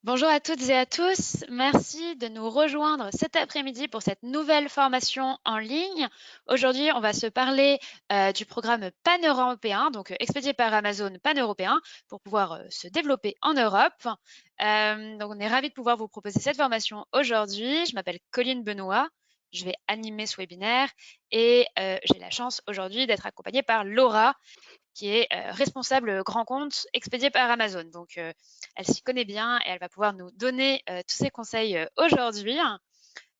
Bonjour à toutes et à tous. Merci de nous rejoindre cet après-midi pour cette nouvelle formation en ligne. Aujourd'hui, on va se parler du programme pan-européen, donc expédié par Amazon pan-européen, pour pouvoir se développer en Europe. Donc, on est ravis de pouvoir vous proposer cette formation aujourd'hui. Je m'appelle Colline Benoît. Je vais animer ce webinaire et j'ai la chance aujourd'hui d'être accompagnée par Laura, qui est responsable grand compte expédié par Amazon. Donc, elle s'y connaît bien et elle va pouvoir nous donner tous ses conseils aujourd'hui.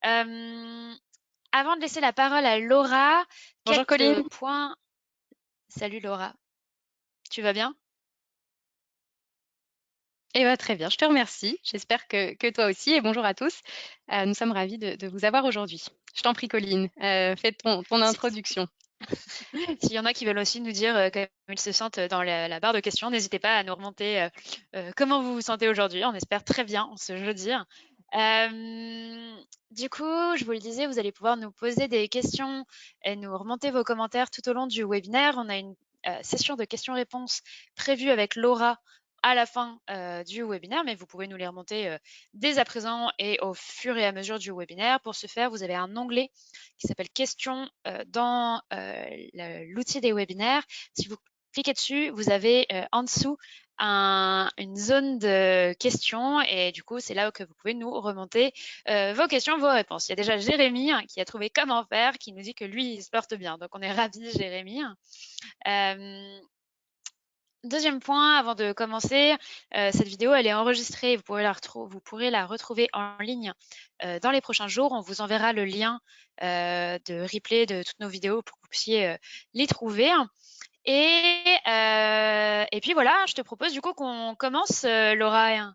Avant de laisser la parole à Laura, Bonjour quelques Colline. points. Salut Laura, tu vas bien? Eh ben, très bien, je te remercie. J'espère que toi aussi et bonjour à tous. Nous sommes ravis de vous avoir aujourd'hui. Je t'en prie Colline, fais ton Si- introduction. S'il y en a qui veulent aussi nous dire comment ils se sentent dans la barre de questions, n'hésitez pas à nous remonter comment vous vous sentez aujourd'hui. On espère très bien en ce jeudi. Du coup, je vous le disais, vous allez pouvoir nous poser des questions et nous remonter vos commentaires tout au long du webinaire. On a une session de questions-réponses prévue avec Laura à la fin du webinaire, mais vous pouvez nous les remonter dès à présent et au fur et à mesure du webinaire. Pour ce faire, vous avez un onglet qui s'appelle Questions dans l'outil des webinaires. Si vous cliquez dessus, vous avez en dessous une zone de questions et du coup, c'est là que vous pouvez nous remonter vos questions, vos réponses. Il y a déjà Jérémy qui a trouvé comment faire, qui nous dit que lui, il se porte bien. Donc, on est ravis, Jérémy. Euh, Deuxième point, avant de commencer, cette vidéo, elle est enregistrée. Vous pourrez la retrouver en ligne dans les prochains jours. On vous enverra le lien de replay de toutes nos vidéos pour que vous puissiez les trouver. Et puis voilà, je te propose du coup qu'on commence, Laura.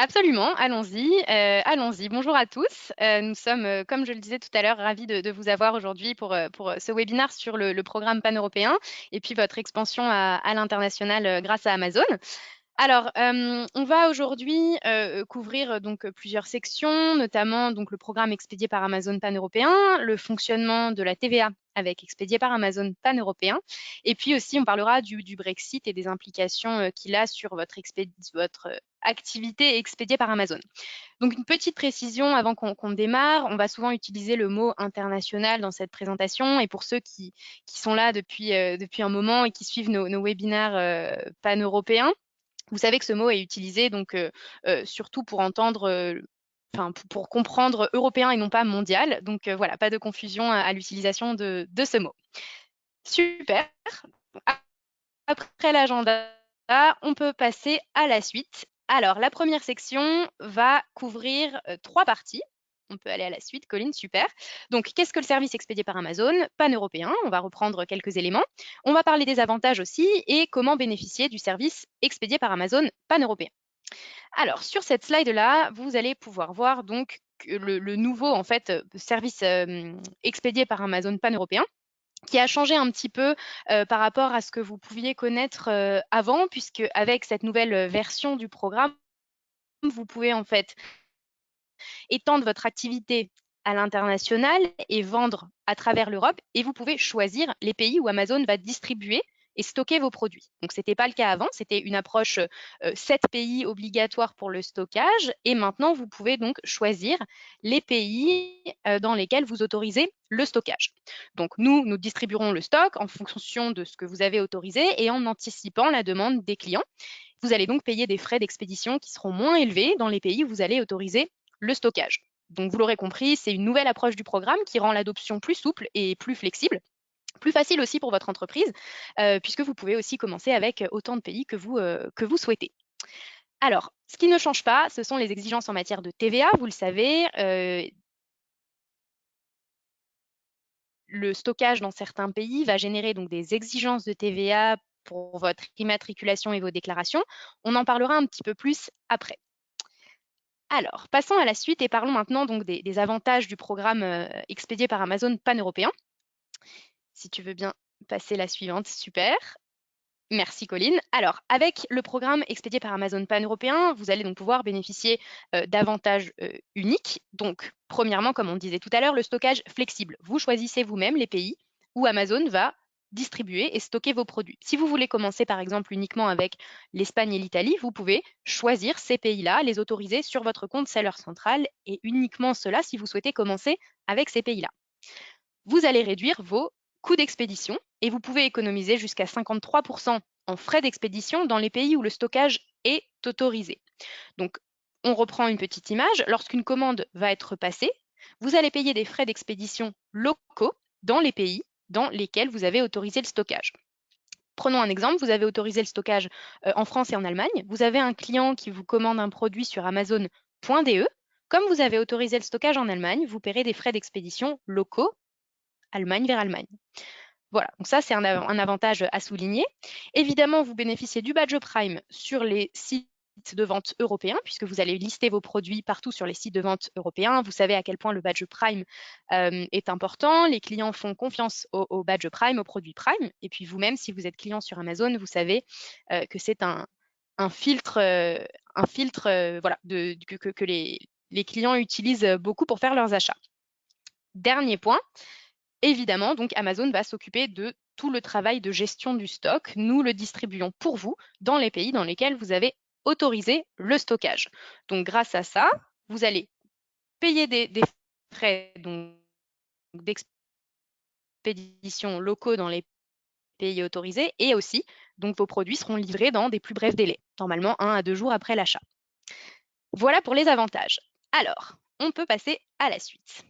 Absolument, allons-y, allons-y. Bonjour à tous. Nous sommes, comme je le disais tout à l'heure, ravis de vous avoir aujourd'hui pour ce webinaire sur le programme pan-européen et puis votre expansion à l'international grâce à Amazon. Alors, on va aujourd'hui couvrir donc plusieurs sections, notamment donc le programme expédié par Amazon pan-européen, le fonctionnement de la TVA avec expédié par Amazon pan-européen, et puis aussi on parlera du Brexit et des implications qu'il a sur votre activité expédiée par Amazon. Donc une petite précision avant qu'on démarre, on va souvent utiliser le mot international dans cette présentation, et pour ceux qui sont là depuis un moment et qui suivent nos webinaires pan-européens, vous savez que ce mot est utilisé donc surtout pour entendre, enfin pour comprendre européen et non pas mondial. Donc voilà, pas de confusion à l'utilisation de ce mot. Super. Après l'agenda, on peut passer à la suite. Alors, la première section va couvrir 3 parties. On peut aller à la suite, Colline, super. Donc, qu'est-ce que le service expédié par Amazon pan-européen? On va reprendre quelques éléments. On va parler des avantages aussi et comment bénéficier du service expédié par Amazon pan-européen. Alors, sur cette slide-là, vous allez pouvoir voir donc que le nouveau en fait, service expédié par Amazon pan-européen, qui a changé un petit peu par rapport à ce que vous pouviez connaître avant, puisque avec cette nouvelle version du programme, vous pouvez en fait étendre votre activité à l'international et vendre à travers l'Europe, et vous pouvez choisir les pays où Amazon va distribuer et stocker vos produits. Donc, ce n'était pas le cas avant, c'était une approche 7 pays obligatoires pour le stockage, et maintenant, vous pouvez donc choisir les pays dans lesquels vous autorisez le stockage. Donc, nous distribuerons le stock en fonction de ce que vous avez autorisé et en anticipant la demande des clients. Vous allez donc payer des frais d'expédition qui seront moins élevés dans les pays où vous allez autoriser le stockage. Donc, vous l'aurez compris, c'est une nouvelle approche du programme qui rend l'adoption plus souple et plus flexible, plus facile aussi pour votre entreprise, puisque vous pouvez aussi commencer avec autant de pays que vous souhaitez. Alors, ce qui ne change pas, ce sont les exigences en matière de TVA. Vous le savez, le stockage dans certains pays va générer donc des exigences de TVA pour votre immatriculation et vos déclarations. On en parlera un petit peu plus après. Alors, passons à la suite et parlons maintenant donc des avantages du programme expédié par Amazon pan-européen. Si tu veux bien passer la suivante, super. Merci Colline. Alors, avec le programme expédié par Amazon pan-européen, vous allez donc pouvoir bénéficier d'avantages uniques. Donc, premièrement, comme on disait tout à l'heure, le stockage flexible. Vous choisissez vous-même les pays où Amazon va distribuer et stocker vos produits. Si vous voulez commencer par exemple uniquement avec l'Espagne et l'Italie, vous pouvez choisir ces pays-là, les autoriser sur votre compte Seller Central et uniquement cela si vous souhaitez commencer avec ces pays-là. Vous allez réduire vos coûts d'expédition et vous pouvez économiser jusqu'à 53% en frais d'expédition dans les pays où le stockage est autorisé. Donc, on reprend une petite image. Lorsqu'une commande va être passée, vous allez payer des frais d'expédition locaux dans les pays dans lesquels vous avez autorisé le stockage. Prenons un exemple, vous avez autorisé le stockage en France et en Allemagne. Vous avez un client qui vous commande un produit sur Amazon.de. Comme vous avez autorisé le stockage en Allemagne, vous paierez des frais d'expédition locaux, Allemagne vers Allemagne. Voilà, donc ça c'est un avantage à souligner. Évidemment, vous bénéficiez du badge Prime sur les sites de vente européens, puisque vous allez lister vos produits partout sur les sites de vente européens. Vous savez à quel point le badge Prime est important. Les clients font confiance au badge Prime, au produit Prime. Et puis vous-même, si vous êtes client sur Amazon, vous savez que c'est un filtre, voilà, que les clients utilisent beaucoup pour faire leurs achats. Dernier point, évidemment, donc Amazon va s'occuper de tout le travail de gestion du stock. Nous le distribuons pour vous dans les pays dans lesquels vous avez autorisé le stockage. Donc, grâce à ça, vous allez payer des frais d'expédition locaux dans les pays autorisés et aussi, donc, vos produits seront livrés dans des plus brefs délais, normalement 1 à 2 jours après l'achat. Voilà pour les avantages. Alors, on peut passer à la suite.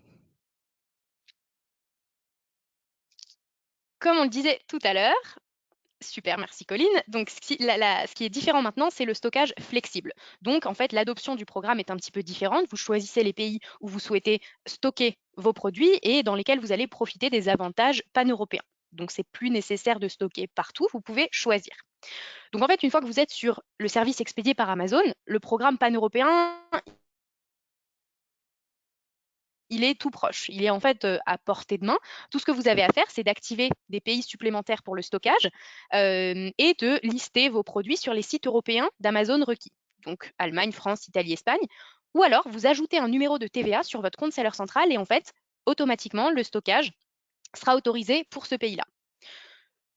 Comme on le disait tout à l'heure, super, merci Colline. Donc, ce qui est différent maintenant, c'est le stockage flexible. Donc, en fait, l'adoption du programme est un petit peu différente. Vous choisissez les pays où vous souhaitez stocker vos produits et dans lesquels vous allez profiter des avantages pan-européens. Donc, c'est plus nécessaire de stocker partout, vous pouvez choisir. Donc, en fait, une fois que vous êtes sur le service expédié par Amazon, le programme pan-européen, il est tout proche. Il est en fait à portée de main. Tout ce que vous avez à faire, c'est d'activer des pays supplémentaires pour le stockage et de lister vos produits sur les sites européens d'Amazon requis. Donc Allemagne, France, Italie, Espagne. Ou alors, vous ajoutez un numéro de TVA sur votre compte Seller Central et en fait, automatiquement, le stockage sera autorisé pour ce pays-là.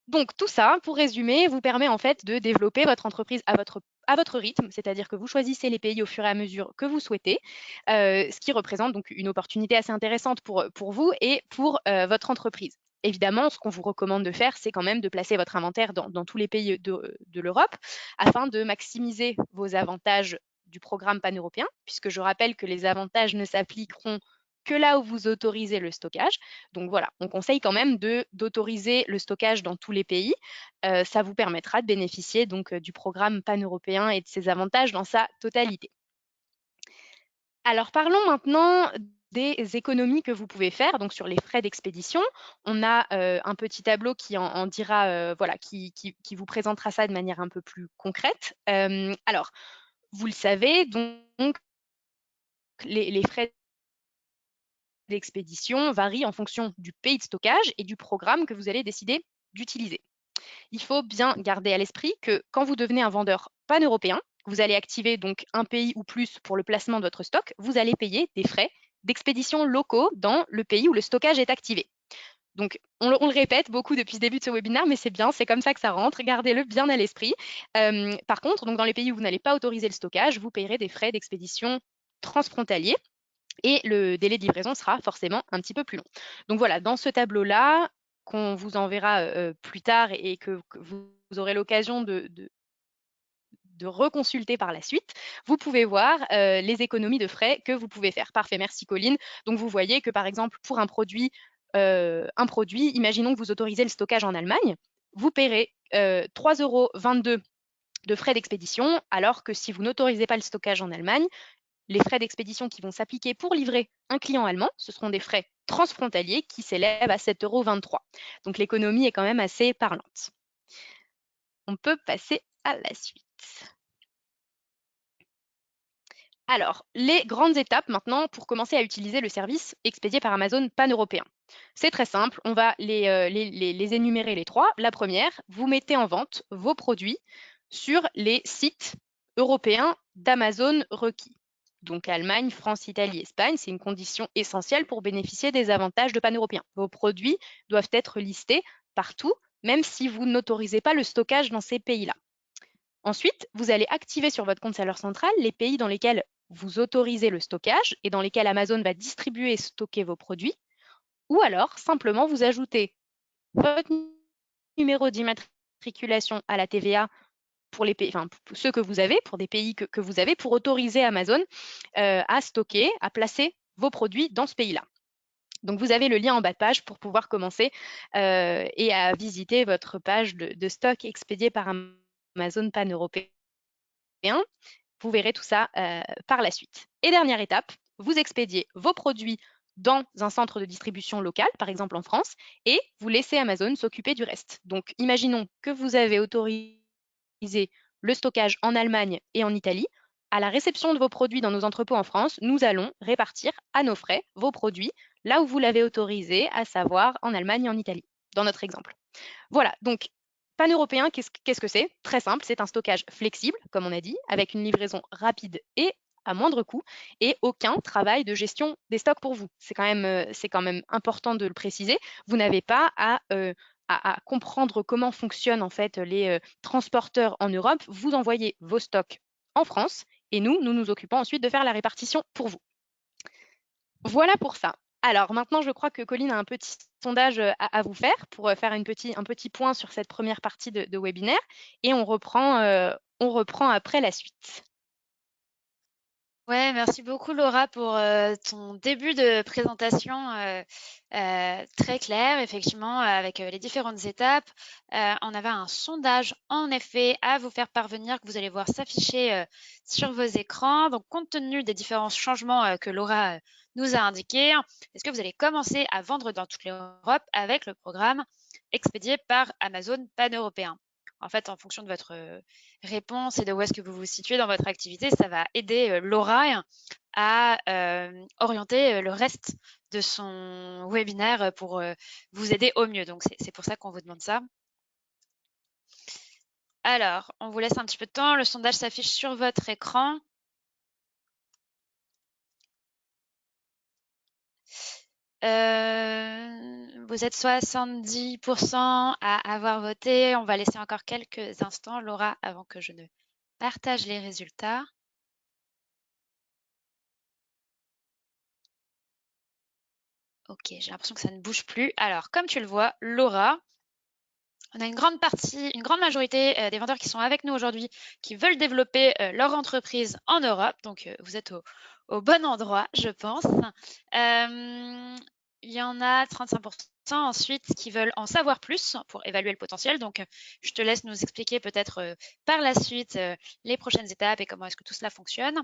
Donc tout ça, pour résumer, vous permet en fait de développer votre entreprise à votre rythme, c'est-à-dire que vous choisissez les pays au fur et à mesure que vous souhaitez, ce qui représente donc une opportunité assez intéressante pour vous et pour votre entreprise. Évidemment, ce qu'on vous recommande de faire, c'est quand même de placer votre inventaire dans tous les pays de l'Europe afin de maximiser vos avantages du programme pan-européen, puisque je rappelle que les avantages ne s'appliqueront que là où vous autorisez le stockage. Donc voilà, on conseille quand même d'autoriser le stockage dans tous les pays. Ça vous permettra de bénéficier donc du programme pan-européen et de ses avantages dans sa totalité. Alors parlons maintenant des économies que vous pouvez faire donc sur les frais d'expédition. On a un petit tableau qui en dira, voilà, qui vous présentera ça de manière un peu plus concrète. Alors, vous le savez, donc les frais d'expédition varient en fonction du pays de stockage et du programme que vous allez décider d'utiliser. Il faut bien garder à l'esprit que quand vous devenez un vendeur pan-européen, vous allez activer donc un pays ou plus pour le placement de votre stock, vous allez payer des frais d'expédition locaux dans le pays où le stockage est activé. Donc, on le répète beaucoup depuis ce début de ce webinaire, mais c'est bien, c'est comme ça que ça rentre, gardez-le bien à l'esprit. Par contre, donc dans les pays où vous n'allez pas autoriser le stockage, vous payerez des frais d'expédition transfrontaliers et le délai de livraison sera forcément un petit peu plus long. Donc voilà, dans ce tableau-là, qu'on vous enverra plus tard et que vous aurez l'occasion de reconsulter par la suite, vous pouvez voir les économies de frais que vous pouvez faire. Parfait, merci Colline. Donc vous voyez que par exemple, pour un produit, imaginons que vous autorisez le stockage en Allemagne, vous paierez 3,22 € de frais d'expédition, alors que si vous n'autorisez pas le stockage en Allemagne, les frais d'expédition qui vont s'appliquer pour livrer un client allemand, ce seront des frais transfrontaliers qui s'élèvent à 7,23 €. Donc l'économie est quand même assez parlante. On peut passer à la suite. Alors, les grandes étapes maintenant pour commencer à utiliser le service expédié par Amazon pan-européen. C'est très simple, on va les énumérer les trois. La première, vous mettez en vente vos produits sur les sites européens d'Amazon requis. Donc Allemagne, France, Italie, Espagne, c'est une condition essentielle pour bénéficier des avantages de pan-européen. Vos produits doivent être listés partout même si vous n'autorisez pas le stockage dans ces pays-là. Ensuite, vous allez activer sur votre compte Seller Central les pays dans lesquels vous autorisez le stockage et dans lesquels Amazon va distribuer et stocker vos produits, ou alors simplement vous ajoutez votre numéro d'immatriculation à la TVA pour les pays, enfin, pour ceux que vous avez, pour des pays que vous avez, pour autoriser Amazon à stocker, à placer vos produits dans ce pays-là. Donc, vous avez le lien en bas de page pour pouvoir commencer et à visiter votre page de stock expédié par Amazon pan-européen. Vous verrez tout ça par la suite. Et dernière étape, vous expédiez vos produits dans un centre de distribution local, par exemple en France, et vous laissez Amazon s'occuper du reste. Donc, imaginons que vous avez autorisé le stockage en Allemagne et en Italie. À la réception de vos produits dans nos entrepôts en France, nous allons répartir à nos frais vos produits là où vous l'avez autorisé, à savoir en Allemagne et en Italie, dans notre exemple. Voilà, donc pan-européen, qu'est-ce que c'est? Très simple, c'est un stockage flexible, comme on a dit, avec une livraison rapide et à moindre coût, et aucun travail de gestion des stocks pour vous. C'est quand même important de le préciser. Vous n'avez pas à comprendre comment fonctionnent en fait les transporteurs en Europe. Vous envoyez vos stocks en France et nous nous occupons ensuite de faire la répartition pour vous. Voilà pour ça. Alors maintenant, je crois que Colline a un petit sondage à vous faire pour faire un petit point sur cette première partie de webinaire et on reprend après la suite. Ouais, merci beaucoup Laura pour ton début de présentation très clair, effectivement, avec les différentes étapes. On avait un sondage, en effet, à vous faire parvenir, que vous allez voir s'afficher sur vos écrans. Donc, compte tenu des différents changements que Laura nous a indiqués, est-ce que vous allez commencer à vendre dans toute l'Europe avec le programme expédié par Amazon pan-européen? En fait, en fonction de votre réponse et de où est-ce que vous vous situez dans votre activité, ça va aider Laura à orienter le reste de son webinaire pour vous aider au mieux. Donc, c'est pour ça qu'on vous demande ça. Alors, on vous laisse un petit peu de temps. Le sondage s'affiche sur votre écran. Vous êtes 70% à avoir voté. On va laisser encore quelques instants, Laura, avant que je ne partage les résultats. Ok, j'ai l'impression que ça ne bouge plus. Alors, comme tu le vois, Laura, on a une grande majorité des vendeurs qui sont avec nous aujourd'hui, qui veulent développer leur entreprise en Europe. Donc, vous êtes au bon endroit, je pense. Il y en a 35% ensuite qui veulent en savoir plus pour évaluer le potentiel. Donc, je te laisse nous expliquer peut-être par la suite les prochaines étapes et comment est-ce que tout cela fonctionne.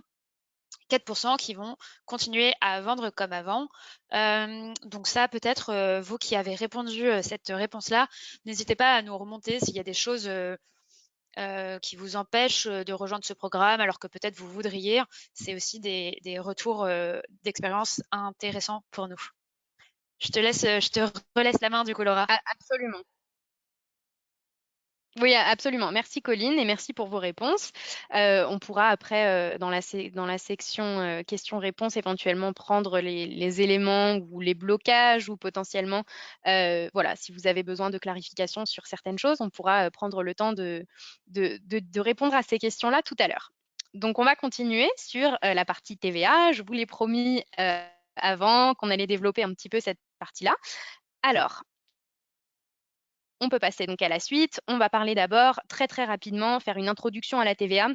4% qui vont continuer à vendre comme avant. Donc ça, peut-être, vous qui avez répondu cette réponse-là, n'hésitez pas à nous remonter s'il y a des choses qui vous empêchent de rejoindre ce programme alors que peut-être vous voudriez. C'est aussi des retours d'expérience intéressants pour nous. Je te relaisse la main du coup, Laura. Absolument. Oui, absolument. Merci Colline et merci pour vos réponses. On pourra après, dans la section questions-réponses, éventuellement prendre les éléments ou les blocages ou potentiellement, voilà, si vous avez besoin de clarification sur certaines choses, on pourra prendre le temps de répondre à ces questions-là tout à l'heure. Donc, on va continuer sur la partie TVA. Je vous l'ai promis avant qu'on allait développer un petit peu cette partie-là. Alors, on peut passer donc à la suite. On va parler d'abord très très rapidement, faire une introduction à la TVA.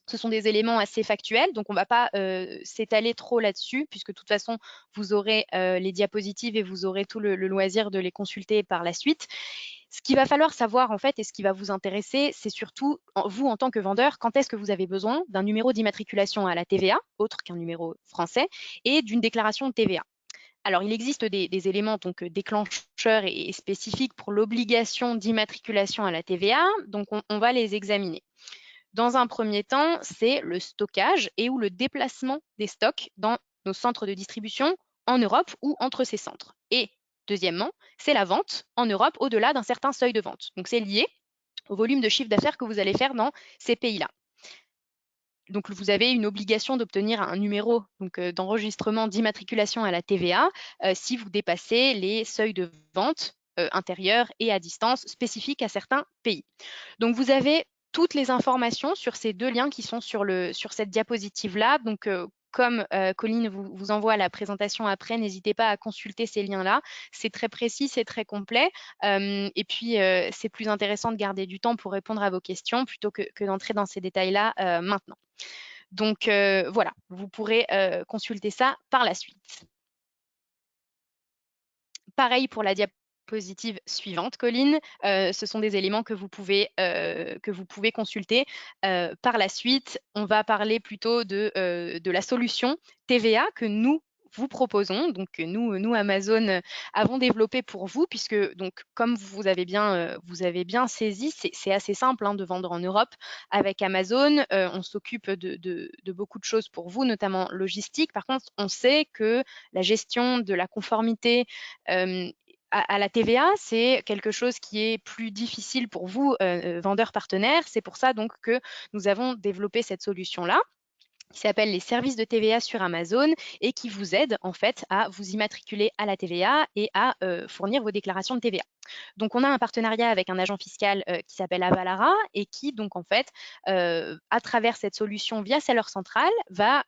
Ce sont des éléments assez factuels, donc on ne va pas s'étaler trop là-dessus, puisque de toute façon, vous aurez les diapositives et vous aurez tout le loisir de les consulter par la suite. Ce qu'il va falloir savoir, en fait, et ce qui va vous intéresser, c'est surtout, vous, en tant que vendeur, quand est-ce que vous avez besoin d'un numéro d'immatriculation à la TVA, autre qu'un numéro français, et d'une déclaration de TVA. Alors, il existe des éléments donc déclencheurs et spécifiques pour l'obligation d'immatriculation à la TVA, donc on va les examiner. Dans un premier temps, c'est le stockage et ou le déplacement des stocks dans nos centres de distribution en Europe ou entre ces centres. Et deuxièmement, c'est la vente en Europe au-delà d'un certain seuil de vente. Donc, c'est lié au volume de chiffre d'affaires que vous allez faire dans ces pays-là. Donc, vous avez une obligation d'obtenir un numéro d'enregistrement d'immatriculation à la TVA si vous dépassez les seuils de vente intérieur et à distance spécifiques à certains pays. Donc, vous avez toutes les informations sur ces 2 liens qui sont sur cette diapositive-là. Donc, comme Colline vous envoie la présentation après, n'hésitez pas à consulter ces liens-là. C'est très précis, c'est très complet. Et puis, c'est plus intéressant de garder du temps pour répondre à vos questions plutôt que d'entrer dans ces détails-là maintenant. Donc, voilà, vous pourrez consulter ça par la suite. Pareil pour la diapositive suivante, Colline. Ce sont des éléments que vous pouvez consulter. Par la suite, on va parler plutôt de la solution TVA que nous vous proposons, donc que nous Amazon avons développé pour vous, puisque donc comme vous avez bien saisi, c'est assez simple de vendre en Europe avec Amazon. On s'occupe de beaucoup de choses pour vous, notamment logistique. Par contre, on sait que la gestion de la conformité à la TVA, c'est quelque chose qui est plus difficile pour vous, vendeurs partenaires. C'est pour ça donc que nous avons développé cette solution-là qui s'appelle les services de TVA sur Amazon et qui vous aide en fait à vous immatriculer à la TVA et à fournir vos déclarations de TVA. Donc, on a un partenariat avec un agent fiscal qui s'appelle Avalara et qui, donc, en fait, à travers cette solution via Seller Central, va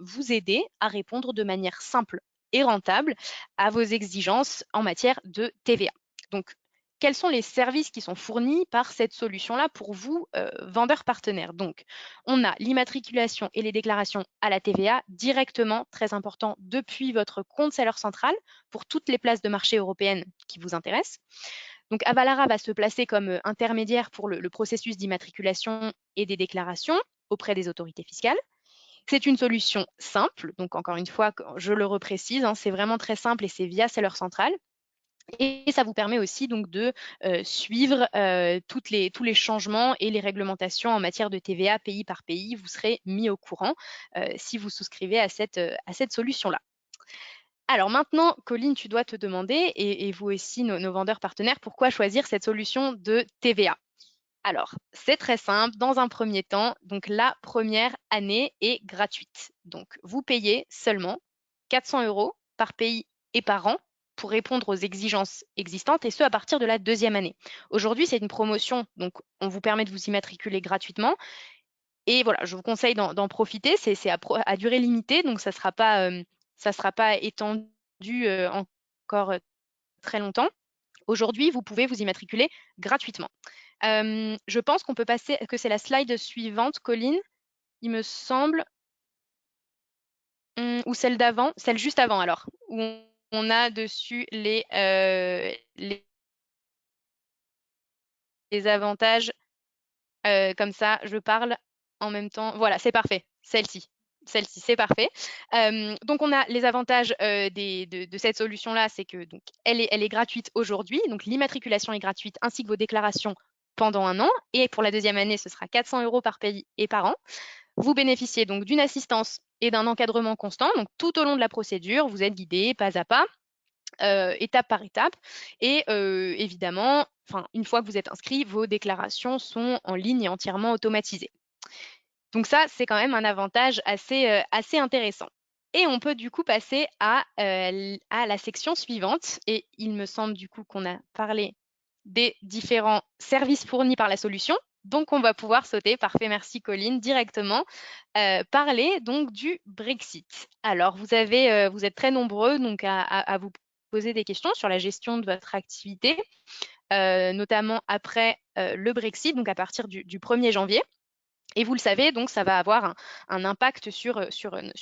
vous aider à répondre de manière simple et rentable à vos exigences en matière de TVA. Donc, quels sont les services qui sont fournis par cette solution-là pour vous, vendeurs partenaires? Donc, on a l'immatriculation et les déclarations à la TVA directement, très important, depuis votre compte Seller Central pour toutes les places de marché européennes qui vous intéressent. Donc, Avalara va se placer comme intermédiaire pour le processus d'immatriculation et des déclarations auprès des autorités fiscales. C'est une solution simple, donc encore une fois, je le reprécise, c'est vraiment très simple et c'est via Seller Central. Et ça vous permet aussi donc de suivre tous les changements et les réglementations en matière de TVA pays par pays. Vous serez mis au courant si vous souscrivez à cette solution-là. Alors maintenant, Colline, tu dois te demander, et vous aussi, nos vendeurs partenaires, pourquoi choisir cette solution de TVA? Alors, c'est très simple. Dans un premier temps, donc la première année est gratuite. Donc, vous payez seulement 400 € par pays et par an pour répondre aux exigences existantes, et ce, à partir de la deuxième année. Aujourd'hui, c'est une promotion, donc on vous permet de vous immatriculer gratuitement. Et voilà, je vous conseille d'en profiter. C'est à durée limitée, donc ça sera pas étendu encore très longtemps. Aujourd'hui, vous pouvez vous immatriculer gratuitement. Je pense qu'on peut passer, que c'est la slide suivante, Colline, il me semble, ou celle d'avant, celle juste avant alors, où on a dessus les avantages. Comme ça, je parle en même temps. Voilà, c'est parfait. Celle-ci, c'est parfait. Donc, on a les avantages de cette solution-là, c'est que donc elle est gratuite aujourd'hui. Donc, l'immatriculation est gratuite ainsi que vos déclarations pendant 1 an. Et pour la deuxième année, ce sera 400 € par pays et par an. Vous bénéficiez donc d'une assistance et d'un encadrement constant. Donc, tout au long de la procédure, vous êtes guidé pas à pas. Étape par étape. Et évidemment, une fois que vous êtes inscrit, vos déclarations sont en ligne et entièrement automatisées. Donc ça, c'est quand même un avantage assez intéressant. Et on peut du coup passer à la section suivante. Et il me semble du coup qu'on a parlé des différents services fournis par la solution. Donc, on va pouvoir sauter, parfait, merci Colline, directement parler donc du Brexit. Alors, vous êtes très nombreux donc à vous poser des questions sur la gestion de votre activité, notamment après le Brexit, donc à partir du 1er janvier. Et vous le savez, donc ça va avoir un impact sur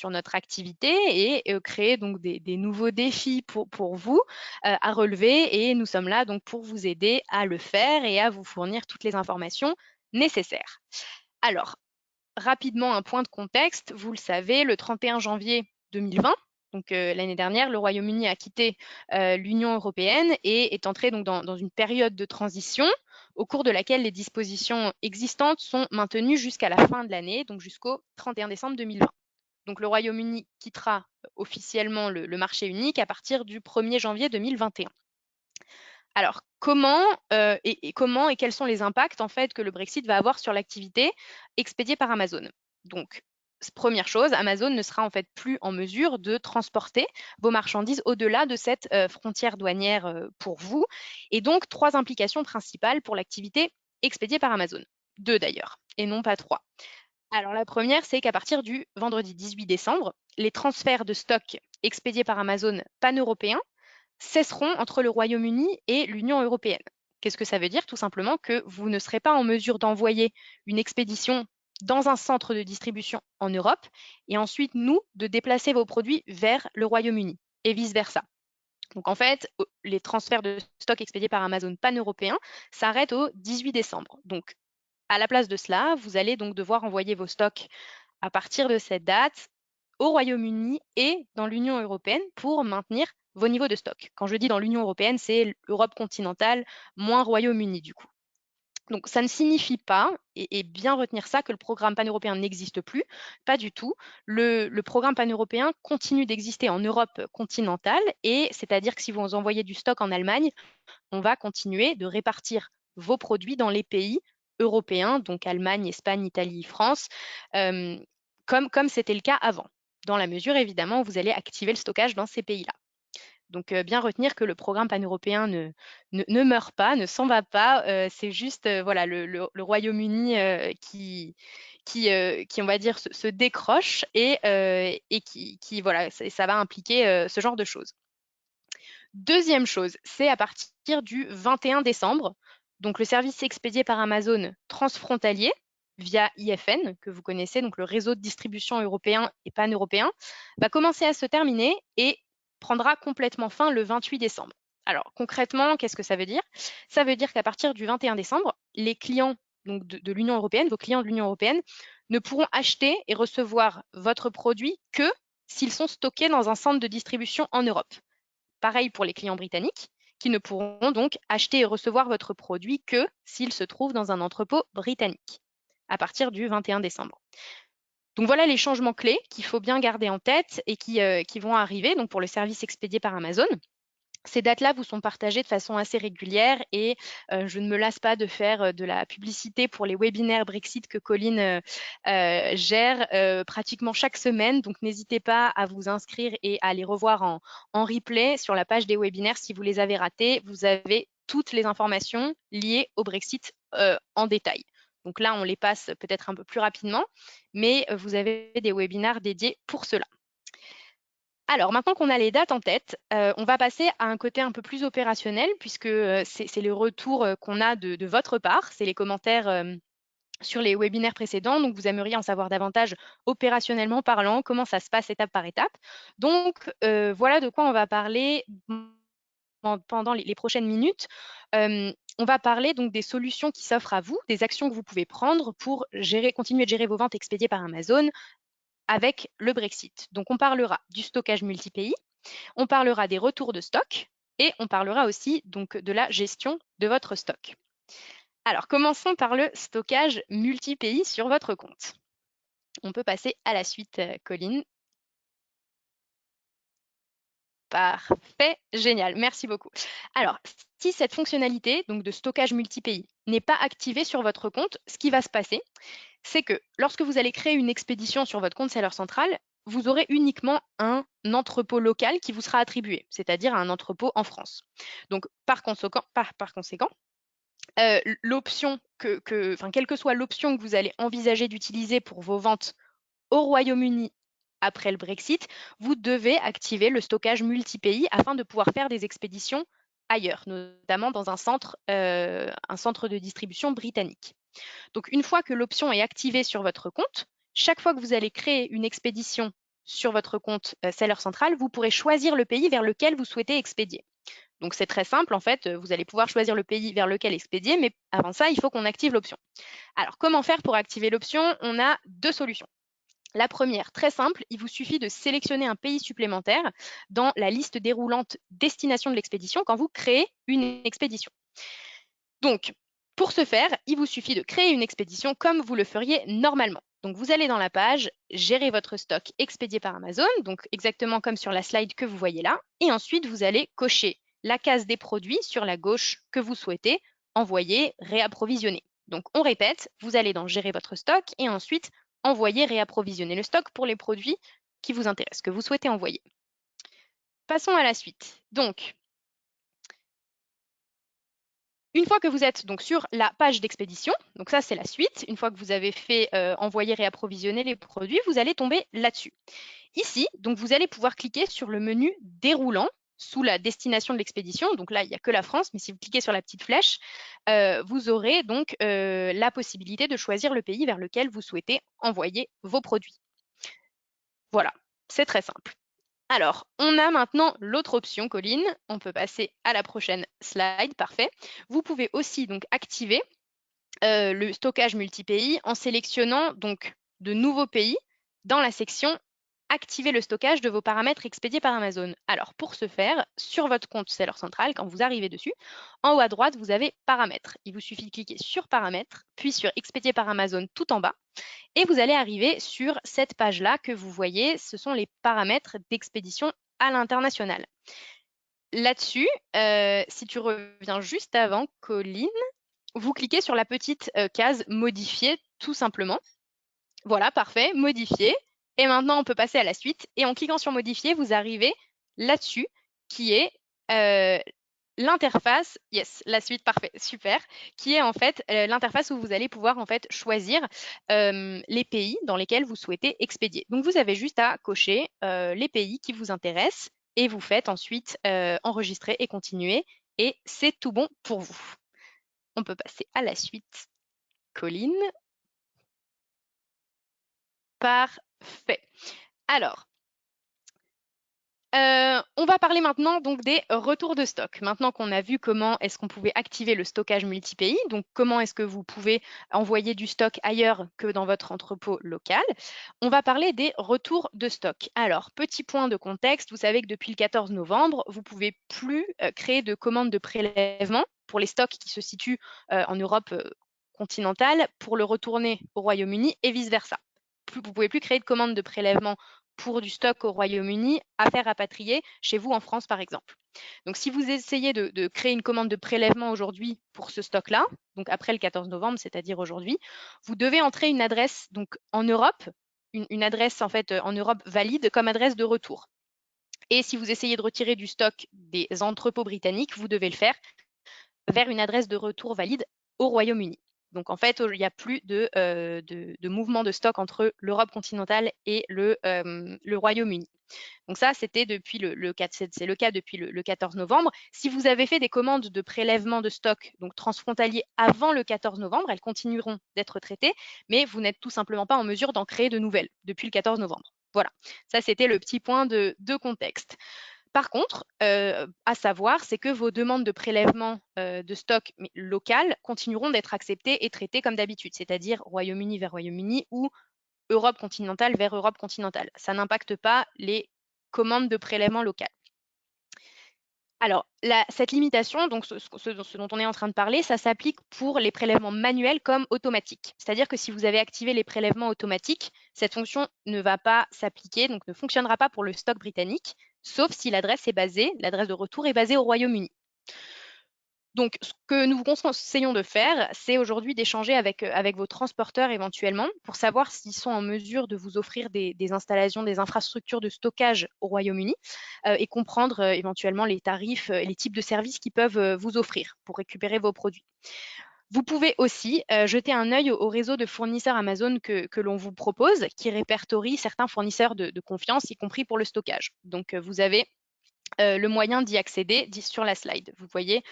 notre activité et créer donc des nouveaux défis pour vous à relever. Et nous sommes là donc pour vous aider à le faire et à vous fournir toutes les informations nécessaires. Alors, rapidement, un point de contexte. Vous le savez, le 31 janvier 2020, donc l'année dernière, le Royaume-Uni a quitté l'Union européenne et est entré donc dans une période de transition au cours de laquelle les dispositions existantes sont maintenues jusqu'à la fin de l'année, donc jusqu'au 31 décembre 2020. Donc le Royaume-Uni quittera officiellement le marché unique à partir du 1er janvier 2021. Alors, comment et quels sont les impacts en fait que le Brexit va avoir sur l'activité expédiée par Amazon? Donc, première chose, Amazon ne sera en fait plus en mesure de transporter vos marchandises au-delà de cette frontière douanière pour vous. Et donc, 3 implications principales pour l'activité expédiée par Amazon. 2 d'ailleurs, et non pas 3. Alors la première, c'est qu'à partir du vendredi 18 décembre, les transferts de stock expédiés par Amazon pan-européens cesseront entre le Royaume-Uni et l'Union européenne. Qu'est-ce que ça veut dire? Tout simplement que vous ne serez pas en mesure d'envoyer une expédition dans un centre de distribution en Europe et ensuite, nous, de déplacer vos produits vers le Royaume-Uni et vice-versa. Donc en fait, les transferts de stock expédiés par Amazon pan-européen s'arrêtent au 18 décembre. Donc à la place de cela, vous allez donc devoir envoyer vos stocks à partir de cette date au Royaume-Uni et dans l'Union européenne pour maintenir vos niveaux de stock. Quand je dis dans l'Union européenne, c'est l'Europe continentale moins Royaume-Uni du coup. Donc ça ne signifie pas, et bien retenir ça, que le programme pan-européen n'existe plus, pas du tout. Le programme pan-européen continue d'exister en Europe continentale, et c'est-à-dire que si vous envoyez du stock en Allemagne, on va continuer de répartir vos produits dans les pays européens, donc Allemagne, Espagne, Italie, France, comme c'était le cas avant, dans la mesure évidemment où vous allez activer le stockage dans ces pays-là. Donc bien retenir que le programme pan-européen ne meurt pas, ne s'en va pas, c'est juste voilà, le Royaume-Uni qui, on va dire, se décroche et voilà, ça va impliquer ce genre de choses. Deuxième chose, c'est à partir du 21 décembre, donc le service expédié par Amazon transfrontalier via IFN, que vous connaissez, donc le réseau de distribution européen et pan-européen, va commencer à se terminer et prendra complètement fin le 28 décembre. Alors concrètement, qu'est-ce que ça veut dire? Ça veut dire qu'à partir du 21 décembre, les clients donc de l'Union européenne, vos clients de l'Union européenne, ne pourront acheter et recevoir votre produit que s'ils sont stockés dans un centre de distribution en Europe. Pareil pour les clients britanniques, qui ne pourront donc acheter et recevoir votre produit que s'il se trouve dans un entrepôt britannique, à partir du 21 décembre. Donc voilà les changements clés qu'il faut bien garder en tête et qui vont arriver donc pour le service expédié par Amazon. Ces dates-là vous sont partagées de façon assez régulière et je ne me lasse pas de faire de la publicité pour les webinaires Brexit que Colline gère pratiquement chaque semaine. Donc n'hésitez pas à vous inscrire et à les revoir en replay sur la page des webinaires si vous les avez ratés. Vous avez toutes les informations liées au Brexit en détail. Donc là, on les passe peut-être un peu plus rapidement, mais vous avez des webinaires dédiés pour cela. Alors, maintenant qu'on a les dates en tête, on va passer à un côté un peu plus opérationnel puisque c'est le retour qu'on a de votre part, c'est les commentaires sur les webinaires précédents. Donc, vous aimeriez en savoir davantage opérationnellement parlant, comment ça se passe étape par étape. Donc, voilà de quoi on va parler pendant les prochaines minutes. On va parler donc des solutions qui s'offrent à vous, des actions que vous pouvez prendre pour continuer de gérer vos ventes expédiées par Amazon avec le Brexit. Donc, on parlera du stockage multi-pays, on parlera des retours de stock et on parlera aussi donc de la gestion de votre stock. Alors, commençons par le stockage multi-pays sur votre compte. On peut passer à la suite, Colline. Parfait, génial, merci beaucoup. Alors, si cette fonctionnalité donc de stockage multi-pays n'est pas activée sur votre compte, ce qui va se passer, c'est que lorsque vous allez créer une expédition sur votre compte seller central, vous aurez uniquement un entrepôt local qui vous sera attribué, c'est-à-dire un entrepôt en France. Donc, par conséquent, l'option quelle que soit l'option que vous allez envisager d'utiliser pour vos ventes au Royaume-Uni après le Brexit, vous devez activer le stockage multi-pays afin de pouvoir faire des expéditions ailleurs, notamment dans un centre de distribution britannique. Donc, une fois que l'option est activée sur votre compte, chaque fois que vous allez créer une expédition sur votre compte Seller Central, vous pourrez choisir le pays vers lequel vous souhaitez expédier. Donc, c'est très simple, en fait, vous allez pouvoir choisir le pays vers lequel expédier, mais avant ça, il faut qu'on active l'option. Alors, comment faire pour activer l'option? On a deux solutions. La première, très simple, il vous suffit de sélectionner un pays supplémentaire dans la liste déroulante destination de l'expédition quand vous créez une expédition. Donc, pour ce faire, il vous suffit de créer une expédition comme vous le feriez normalement. Donc, vous allez dans la page « Gérer votre stock expédié par Amazon », donc exactement comme sur la slide que vous voyez là. Et ensuite, vous allez cocher la case des produits sur la gauche que vous souhaitez envoyer, réapprovisionner. Donc, on répète, vous allez dans « Gérer votre stock » et ensuite, envoyer, réapprovisionner le stock pour les produits qui vous intéressent, que vous souhaitez envoyer. Passons à la suite. Donc, une fois que vous êtes donc sur la page d'expédition, donc ça c'est la suite, une fois que vous avez fait envoyer, réapprovisionner les produits, vous allez tomber là-dessus. Ici, donc vous allez pouvoir cliquer sur le menu déroulant sous la destination de l'expédition. Donc là, il n'y a que la France, mais si vous cliquez sur la petite flèche, vous aurez donc la possibilité de choisir le pays vers lequel vous souhaitez envoyer vos produits. Voilà, c'est très simple. Alors, on a maintenant l'autre option, Colline. On peut passer à la prochaine slide, parfait. Vous pouvez aussi donc activer le stockage multi-pays en sélectionnant donc de nouveaux pays dans la section activer le stockage de vos paramètres expédiés par Amazon. Alors, pour ce faire, sur votre compte Seller Central, quand vous arrivez dessus, en haut à droite, vous avez paramètres. Il vous suffit de cliquer sur paramètres, puis sur expédié par Amazon tout en bas, et vous allez arriver sur cette page-là que vous voyez. Ce sont les paramètres d'expédition à l'international. Là-dessus, si tu reviens juste avant, Colline, vous cliquez sur la petite case modifier tout simplement. Voilà, parfait, modifier. Et maintenant, on peut passer à la suite. Et en cliquant sur modifier, vous arrivez là-dessus, qui est l'interface, yes, la suite, parfait, super, qui est en fait l'interface où vous allez pouvoir en fait choisir les pays dans lesquels vous souhaitez expédier. Donc, vous avez juste à cocher les pays qui vous intéressent et vous faites ensuite enregistrer et continuer. Et c'est tout bon pour vous. On peut passer à la suite. Colline. Parfait. Alors, on va parler maintenant donc des retours de stock. Maintenant qu'on a vu comment est-ce qu'on pouvait activer le stockage multi-pays, donc comment est-ce que vous pouvez envoyer du stock ailleurs que dans votre entrepôt local, on va parler des retours de stock. Alors, petit point de contexte, vous savez que depuis le 14 novembre, vous ne pouvez plus créer de commandes de prélèvement pour les stocks qui se situent en Europe continentale pour le retourner au Royaume-Uni et vice-versa. Vous ne pouvez plus créer de commandes de prélèvement pour du stock au Royaume-Uni à faire rapatrier chez vous en France, par exemple. Donc, si vous essayez de créer une commande de prélèvement aujourd'hui pour ce stock-là, donc après le 14 novembre, c'est-à-dire aujourd'hui, vous devez entrer une adresse donc en Europe, une adresse en fait en Europe valide comme adresse de retour. Et si vous essayez de retirer du stock des entrepôts britanniques, vous devez le faire vers une adresse de retour valide au Royaume-Uni. Donc en fait, il n'y a plus de mouvement de stock entre l'Europe continentale et le Royaume-Uni. Donc ça, c'était depuis c'est le cas depuis le 14 novembre. Si vous avez fait des commandes de prélèvement de stock donc transfrontalier avant le 14 novembre, elles continueront d'être traitées, mais vous n'êtes tout simplement pas en mesure d'en créer de nouvelles depuis le 14 novembre. Voilà, ça c'était le petit point de contexte. Par contre, à savoir, c'est que vos demandes de prélèvement de stock local continueront d'être acceptées et traitées comme d'habitude, c'est-à-dire Royaume-Uni vers Royaume-Uni ou Europe continentale vers Europe continentale. Ça n'impacte pas les commandes de prélèvement local. Alors, cette limitation, donc ce dont on est en train de parler, ça s'applique pour les prélèvements manuels comme automatiques. C'est-à-dire que si vous avez activé les prélèvements automatiques, cette fonction ne va pas s'appliquer, donc ne fonctionnera pas pour le stock britannique, sauf si l'adresse de retour est basée au Royaume-Uni. Donc, ce que nous vous conseillons de faire, c'est aujourd'hui d'échanger avec vos transporteurs éventuellement pour savoir s'ils sont en mesure de vous offrir des installations, des infrastructures de stockage au Royaume-Uni et comprendre éventuellement les tarifs et les types de services qu'ils peuvent vous offrir pour récupérer vos produits. Vous pouvez aussi jeter un œil au réseau de fournisseurs Amazon que l'on vous propose, qui répertorie certains fournisseurs de confiance, y compris pour le stockage. Donc, vous avez le moyen d'y accéder sur la slide. Vous voyez,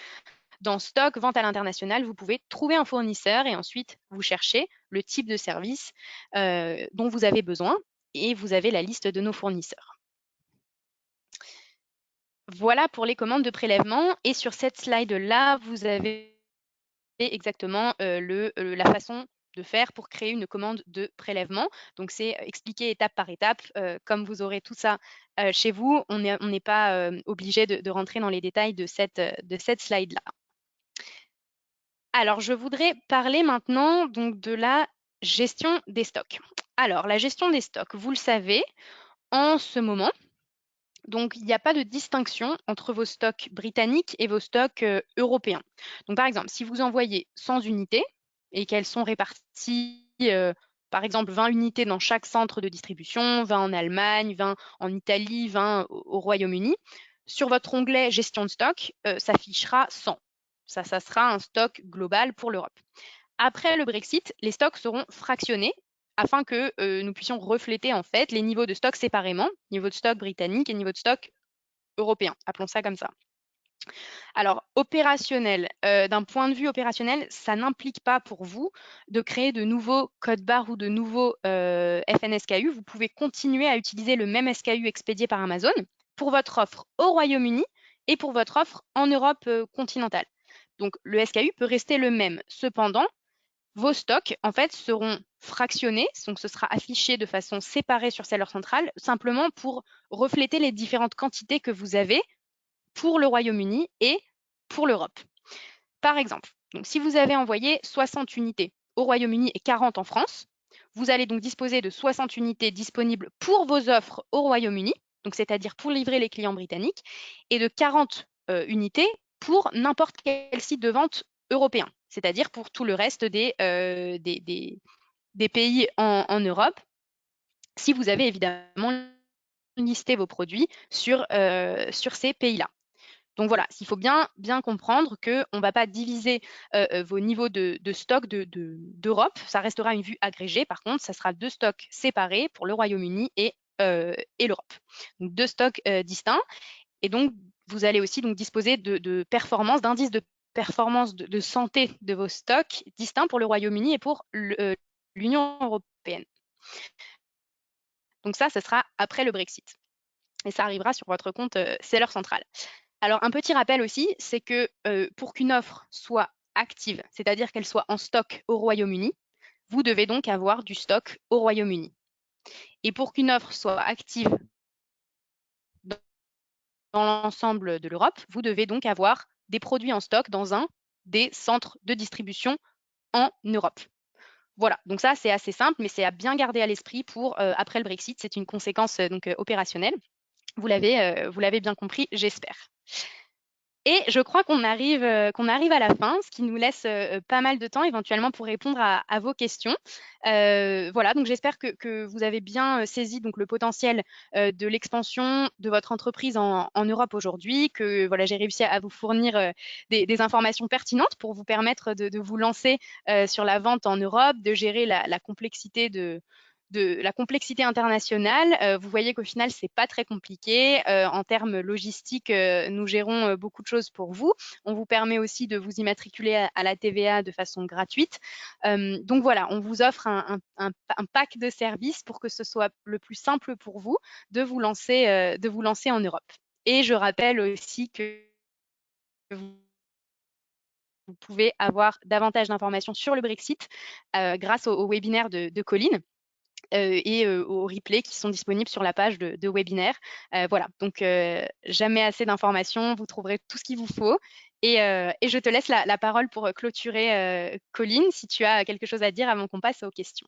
dans stock, vente à l'international, vous pouvez trouver un fournisseur et ensuite vous cherchez le type de service dont vous avez besoin et vous avez la liste de nos fournisseurs. Voilà pour les commandes de prélèvement. Et sur cette slide-là, vous avez exactement la façon de faire pour créer une commande de prélèvement. Donc, c'est expliqué étape par étape. Comme vous aurez tout ça chez vous, on n'est pas obligé de rentrer dans les détails de cette slide-là. Alors, je voudrais parler maintenant donc de la gestion des stocks. Alors, la gestion des stocks, vous le savez, en ce moment, donc il n'y a pas de distinction entre vos stocks britanniques et vos stocks européens. Donc, par exemple, si vous envoyez 100 unités et qu'elles sont réparties par exemple 20 unités dans chaque centre de distribution, 20 en Allemagne, 20 en Italie, 20 au Royaume-Uni. Sur votre onglet gestion de stock, s'affichera 100. Ça sera un stock global pour l'Europe. Après le Brexit, les stocks seront fractionnés afin que nous puissions refléter en fait les niveaux de stock séparément, niveau de stock britannique et niveau de stock européen, appelons ça comme ça. Alors, opérationnel, d'un point de vue opérationnel, ça n'implique pas pour vous de créer de nouveaux codes barres ou de nouveaux FNSKU. Vous pouvez continuer à utiliser le même SKU expédié par Amazon pour votre offre au Royaume-Uni et pour votre offre en Europe continentale. Donc, le SKU peut rester le même. Cependant, vos stocks, en fait, seront fractionnés, donc ce sera affiché de façon séparée sur Seller Central, simplement pour refléter les différentes quantités que vous avez pour le Royaume-Uni et pour l'Europe. Par exemple, donc si vous avez envoyé 60 unités au Royaume-Uni et 40 en France, vous allez donc disposer de 60 unités disponibles pour vos offres au Royaume-Uni, donc c'est-à-dire pour livrer les clients britanniques, et de 40 unités pour n'importe quel site de vente européen, c'est-à-dire pour tout le reste des pays en Europe, si vous avez évidemment listé vos produits sur ces pays-là. Donc voilà, il faut bien comprendre qu'on ne va pas diviser vos niveaux de stock d'Europe. Ça restera une vue agrégée. Par contre, ça sera 2 stocks séparés pour le Royaume-Uni et l'Europe. Donc 2 stocks distincts. Et donc, vous allez aussi donc, disposer de performance, d'indices de performance de santé de vos stocks distincts pour le Royaume-Uni et pour l'Union européenne. Donc ça, ce sera après le Brexit. Et ça arrivera sur votre compte Seller Central. Alors, un petit rappel aussi, c'est que pour qu'une offre soit active, c'est-à-dire qu'elle soit en stock au Royaume-Uni, vous devez donc avoir du stock au Royaume-Uni. Et pour qu'une offre soit active dans l'ensemble de l'Europe, vous devez donc avoir des produits en stock dans un des centres de distribution en Europe. Voilà, donc ça c'est assez simple, mais c'est à bien garder à l'esprit pour après le Brexit. C'est une conséquence donc opérationnelle. Vous l'avez bien compris, j'espère. Et je crois qu'on arrive à la fin, ce qui nous laisse pas mal de temps éventuellement pour répondre à vos questions. Voilà, donc j'espère que vous avez bien saisi donc, le potentiel de l'expansion de votre entreprise en Europe aujourd'hui, que voilà, j'ai réussi à vous fournir des informations pertinentes pour vous permettre de vous lancer sur la vente en Europe, de gérer la complexité de la complexité internationale. Vous voyez qu'au final, c'est pas très compliqué. En termes logistiques, nous gérons beaucoup de choses pour vous. On vous permet aussi de vous immatriculer à la TVA de façon gratuite. Donc voilà, on vous offre un pack de services pour que ce soit le plus simple pour vous de vous lancer en Europe. Et je rappelle aussi que vous pouvez avoir davantage d'informations sur le Brexit grâce au webinaire de Colline. Et aux replays qui sont disponibles sur la page de webinaire. Voilà, donc jamais assez d'informations, vous trouverez tout ce qu'il vous faut. Et je te laisse la parole pour clôturer, Colline, si tu as quelque chose à dire avant qu'on passe aux questions.